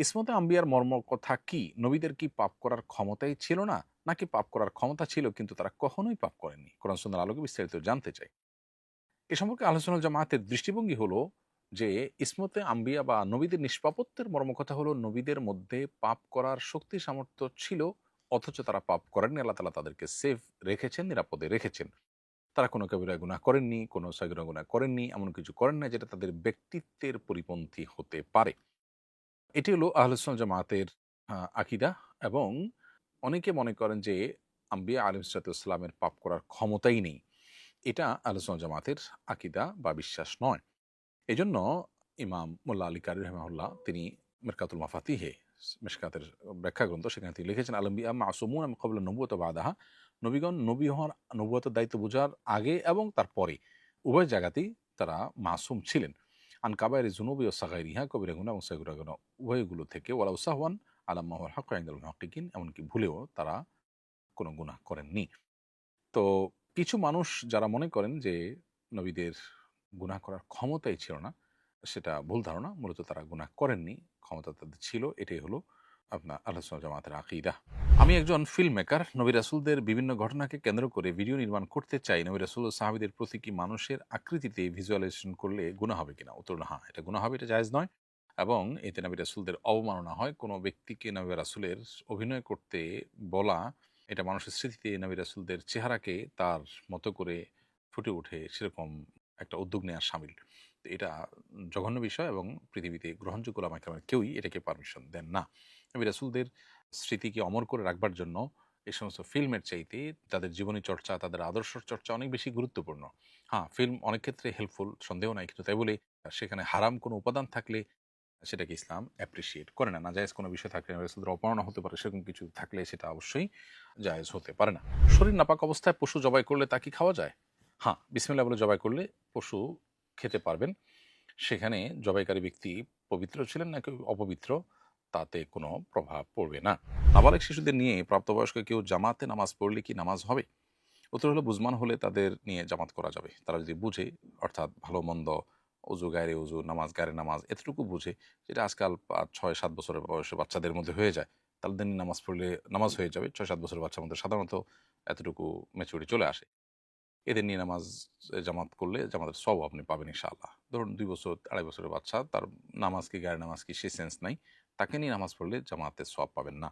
ইসমতে আম্বিয়ার মর্ম কথা কি? নবীদের কি পাপ করার ক্ষমতাই ছিল না? নাকি পাপ করার ক্ষমতা ছিল কিন্তু তারা কখনোই পাপ করেননি? কোরআন সুন্নাহর আলোকে বিস্তারিত জানতে চাই। এ সম্পর্কে আহলে সুন্নাহ ওয়াল জামাতের দৃষ্টিভঙ্গি হলো যে ইসমতে আম্বিয়া বা নবীদের নিষ্পাপত্বের মর্মকথা হলো নবীদের মধ্যে পাপ করার শক্তি সামর্থ্য ছিল, অথচ তারা পাপ করেননি। আল্লাহ তাআলা তাদেরকে সেফ রেখেছেন, নিরাপদে রেখেছেন। তারা কোনো কবিরা গুনাহ করেননি, কোনো সগীরা গুনাহ করেননি, এমন কিছু করেন নাই যেটা তাদের ব্যক্তিত্বের পরিপন্থী হতে পারে। এটি হলো আহলুস সুন্নাহ জামাতের আকীদা। এবং অনেকে মনে করেন যে আম্বিয়া আলাইহিস সালামের পাপ করার ক্ষমতাই নেই। এটা আহলুস সুন্নাহ জামাতের আকীদা বা বিশ্বাস নয়। এজন্য ইমাম মোল্লা আলী কারি রাহিমাহুল্লাহ তিনি মিরকাতুল মাফাতিহে, মিশকাতের ব্যাখ্যা গ্রন্থ, সেখানে তিনি লিখেছেন আল আম্বিয়া মাসুমুন মিন ক্বাবলি নবুওয়াতি ওয়া বা'দাহা। নবীগণ নবী হওয়ার নবুয়তের দায়িত্ব বোঝার আগে এবং তার পরে উভয় জায়গাতেই তারা মাসুম ছিলেন। আন কাবাইরি যুনুবি ওয়া সাগাইরিহা, কবিরা গুনাহ এবং সগীরা গুনাহ উভয়গুলো থেকে, ওয়ালাউ সাহওয়ান আলা মা হুয়াল হাক্কু ইনদাল মুহাক্কিকিন, এমনকি ভুলেও তারা কোনো গুনাহ করেননি। তো কিছু মানুষ যারা মনে করেন যে নবীদের গুনাহ করার ক্ষমতাই ছিল না, সেটা ভুল ধারণা। মূলত তারা গুনাহ করেননি, ক্ষমতা তাদের ছিল। এটাই হলো আপনার আহলে সুন্নাহ জামাতের আকীদা। আমি একজন ফিল্ম মেকার। নবী রাসূলদের বিভিন্ন ঘটনাকে কেন্দ্র করে ভিডিও নির্মাণ করতে চাই। নবী রাসূল ও সাহাবীদের প্রতীকী মানুষের আকৃতিতে ভিজুয়ালাইজেশন করলে গুনাহ হবে কিনা? উত্তর হলো হ্যাঁ, এটা গুনাহ হবে, এটা জায়েজ নয়। এবং এতে নবী রাসূলদের অবমাননা হয়। কোনো ব্যক্তিকে নবী রাসূলের অভিনয় করতে বলা, এটা মানুষের স্মৃতিতে নবী রাসূলদের চেহারাকে তার মতো করে ফুটে ওঠে সেরকম একটা উদ্যোগ নেওয়ার শামিল। তো এটা জঘন্য বিষয় এবং পৃথিবীতে গ্রহণযোগ্য ওলামা কেরামের কেউই এটাকে পারমিশন দেন না। নবী রাসূলদের স্মৃতিকে অমর করে রাখবার জন্য এই সমস্ত ফিল্মের চাইতে তাদের জীবনী চর্চা, তাদের আদর্শ চর্চা অনেক বেশি গুরুত্বপূর্ণ। হ্যাঁ, ফিল্ম অনেক ক্ষেত্রে হেল্পফুল, সন্দেহ নাই। কিন্তু তাই বলে সেখানে হারাম কোনো উপাদান থাকলে সেটাকে ইসলাম অ্যাপ্রিশিয়েট করে না। নাজায়েজ কোনো বিষয় থাকলে, নবী রাসূলদের অপমাননা হতে পারে, সেরকম কিছু থাকলে সেটা অবশ্যই জায়েজ হতে পারে না। শরীর নাপাক অবস্থায় পশু জবাই করলে তা কি খাওয়া যায়? হ্যাঁ, বিসমিল্লাহ বলে জবাই করলে পশু খেতে পারবেন। সেখানে জবাইকারী ব্যক্তি পবিত্র ছিলেন নাকি অপবিত্র, তাতে কোনো প্রভাব পড়বে না। নাবালেগ শিশুদের নিয়ে প্রাপ্তবয়স্ক কেউ জামাতে নামাজ পড়লে কি নামাজ হবে? উত্তর হলো বুঝমান হলে তাদের নিয়ে জামাত করা যাবে। তারা যদি বুঝে, অর্থাৎ ভালো মন্দ, অজু গায়রে অজু, নামাজ গায়রে নামাজ, এতটুকু বুঝে, যেটা আজকাল ৫, ৬, ৭ বছরের বয়সে বাচ্চাদের মধ্যে হয়ে যায়। তাদের নিয়ে নামাজ পড়লে নামাজ হয়ে যাবে। ৬, ৭ বছরের বাচ্চার মধ্যে সাধারণত এতটুকু ম্যাচুরিটি চলে আসে। এদের নিয়ে নামাজ জামাত করলে জামাতের সওয়াব আপনি পাবেন ইনশাআল্লাহ। ধরুন ২ বছর, ২.৫ বছরের বাচ্চা, তার নামাজ কি গায়রে নামাজ কি সে সেন্স নাই। তাকে নিয়ে নামাজ পড়লে জামাতের সওয়াব পাবেন না।